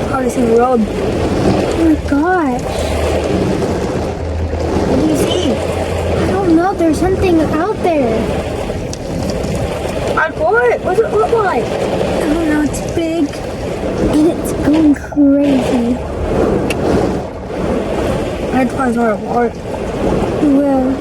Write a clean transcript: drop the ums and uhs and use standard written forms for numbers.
Hardly see the road. Oh my gosh. What do you see? I don't know. There's something out there. What? What's it look like? I don't know. It's big. And it's going crazy. I had to find somewhere to park. Well,